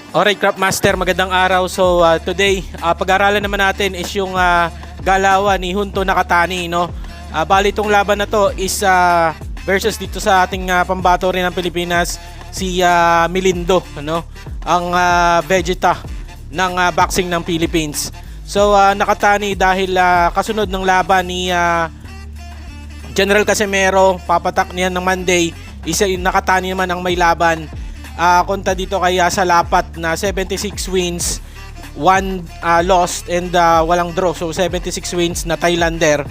Alright, Craft Master, magandang araw. So today, pag-aralan naman natin is yung galawan ni Junto Nakatani, no? Bali itong laban na to is versus dito sa ating pambato rin ng Pilipinas, si Melindo, ano? Ang Vegeta ng boxing ng Philippines. So Nakatani dahil kasunod ng laban ni General Casimero, papatak niyan ng Monday, isa Nakatani naman ang may laban. Konta dito kay Salapat na 76 wins, 1 lost and walang draw. So 76 wins na Thailander.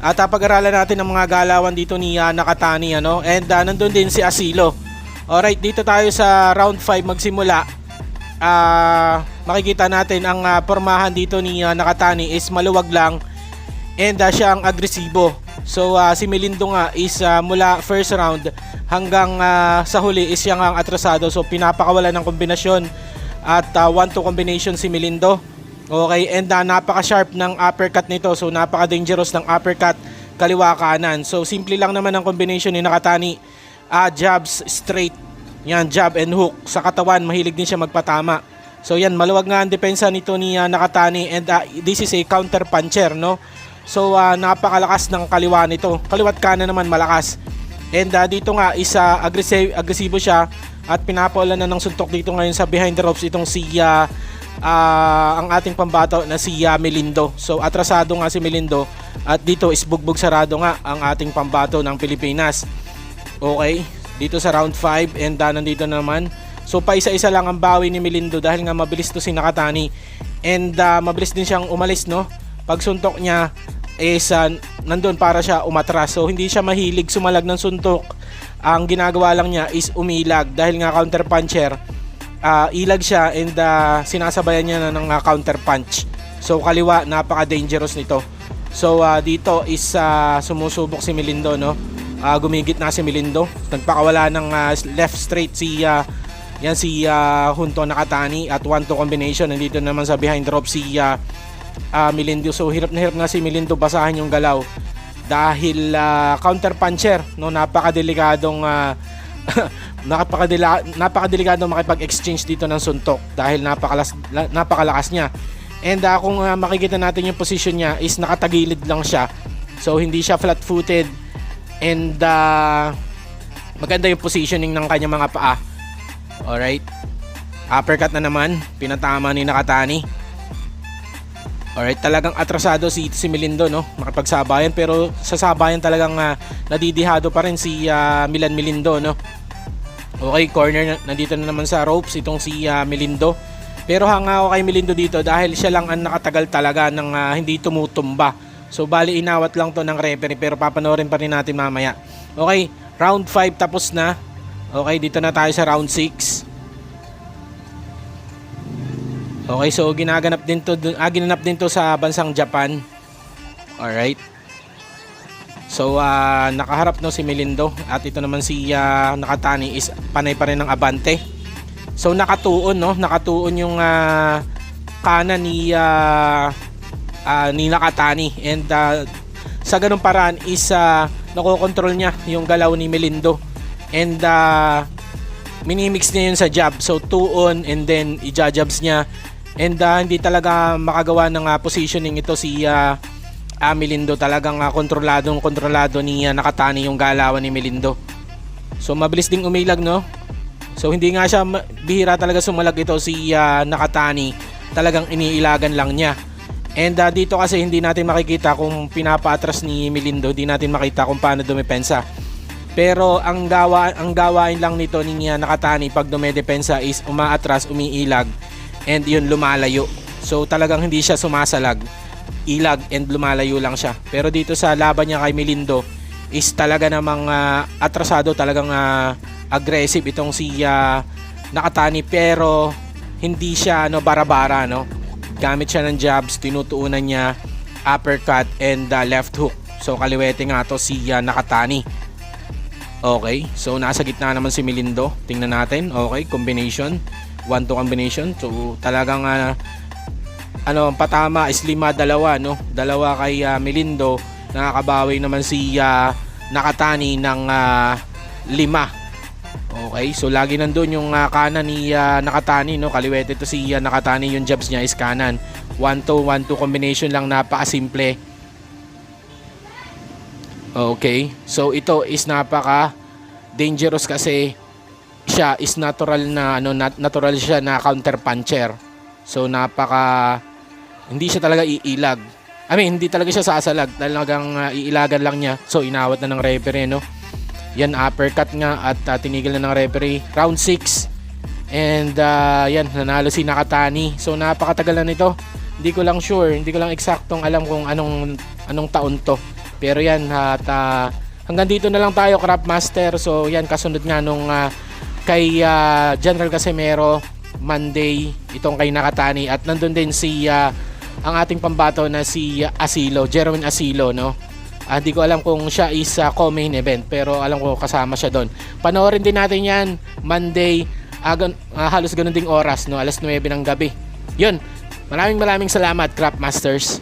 At pag-aralan natin ang mga galawan dito ni Nakatani, ano? And nandun din si Asilo. Alright, dito tayo sa round 5 magsimula. Makikita natin ang pormahan dito ni Nakatani is maluwag lang and siya ang agresibo. So si Melindo nga is mula first round hanggang sa huli is siya nga ang atrasado. So pinapakawalan ng kombinasyon at 1-2 combination si Melindo. Okay, and napaka-sharp ng uppercut nito. So napaka-dangerous ng uppercut kaliwa kanan. So simple lang naman ang combination ni Nakatani. Jabs straight. Yan, jab and hook sa katawan. Mahilig din siya magpatama. So yan, maluwag nga ang depensa nito ni Nakatani and this is a counter puncher, no? So napakalakas ng kaliwa nito. Kaliwat kanan naman malakas. And dito nga is agresibo siya at pinapaulan na ng suntok dito ngayon sa behind the ropes itong si ang ating pambato na si Melindo. So atrasado nga si Melindo at dito is bugbog sarado nga ang ating pambato ng Pilipinas. Okay, dito sa round 5 and nandito naman. So paisa-isa lang ang bawi ni Melindo dahil nga mabilis to si Nakatani and mabilis din siyang umalis, no? Pag suntok niya is nandun para siya umatras. So hindi siya mahilig sumalag ng suntok. Ang ginagawa lang niya is umilag dahil nga counter puncher. Ilag siya and sinasabayan niya na ng counter punch. So kaliwa, napaka-dangerous nito. So dito is sumusubok si Melindo, no? Gumigit na si Melindo. Nagpakawala ng left straight si Junto Nakatani at 1-2 combination. Nandito naman sa behind drop si Melindo. So hirap na hirap nga si Melindo basahin yung galaw dahil counter puncher, no? Napakadelikadong napakadelikadong makipag-exchange dito ng suntok dahil napakalakas niya. And kung makikita natin yung position niya is nakatagilid lang siya. So hindi siya flat-footed and maganda yung positioning ng kanyang mga paa. Alright, uppercut na naman, pinatama ni Nakatani. Alright, talagang atrasado si Melindo, no? Makipagsabayan pero sa sabayan talagang nadidihado pa rin si Milan Melindo, no? Okay, corner nandito na naman sa ropes itong si Melindo. Pero hanga ako kay Melindo dito dahil siya lang ang nakatagal talaga ng hindi tumutumba. So bali inawat lang to ng referee pero papanoorin pa rin natin mamaya. Okay, round 5 tapos na. Okay, dito na tayo sa round 6. Okay, so ginanap din to sa bansang Japan. Alright. So nakaharap no si Melindo at ito naman si Nakatani is panay pa rin ng abante. So nakatuon, no? Nakatuon yung kanan ni Nakatani and sa ganung paraan is nakokontrol niya yung galaw ni Melindo and minimix niya yun sa jab. So tuon and then ijajabs niya. And hindi talaga makagawa ng positioning ito si Melindo. Talagang kontrolado ni Nakatani yung galawan ni Melindo. So mabilis ding umilag, no? So hindi nga siya bihira talaga sumalag ito si Nakatani. Talagang iniilagan lang niya. And dito kasi hindi natin makikita kung pinapaatras ni Melindo. Hindi natin makita kung paano dumepensa. Pero ang gawain lang nito ni Nakatani pag dumedepensa is umaatras, umiilag and yun lumalayo. So talagang hindi siya sumasalag, ilag and lumalayo lang siya. Pero dito sa laban niya kay Melindo is talaga namang atrasado, talagang aggressive itong si Nakatani pero hindi siya bara-bara, no? Gamit siya ng jabs, tinutuunan niya uppercut and left hook. So kaliwete nga to si Nakatani. Okay, so nasa gitna naman si Melindo. Tingnan natin. Okay, combination, 1-2 combination. So talagang patama is 5-2, no? 2 kay Melindo. Nakakabawi naman si Nakatani ng 5. Okay, so lagi nandun yung kanan ni Nakatani, no? Kaliwete to si Nakatani, yung jabs niya is kanan. 1-2, 1-2 combination lang, napakasimple. Okay, so ito is napaka dangerous kasi siya is natural na natural siya na counter puncher. So hindi siya talaga iilag. I mean, hindi talaga siya sasalag, talagang iilagan lang niya. So inawat na ng referee, no? Yan, uppercut nga at tinigil na ng referee. Round 6. And yan, nanalo si Nakatani. So napakatagal na nito. Hindi ko lang sure, hindi ko lang eksaktong alam kung anong taon to. Pero yan, at hanggang dito na lang tayo, Craft Master. So yan, kasunod nga nung kay General Casimero Monday, itong kay Nakatani. At nandun din si ang ating pambato na si Asilo, Jerwin Asilo, no? Hindi ko alam kung siya is co-main event, pero alam ko kasama siya doon. Panoorin din natin yan Monday, halos ganun ding oras, no? Alas 9 ng gabi. Yun, maraming salamat, Craft Masters.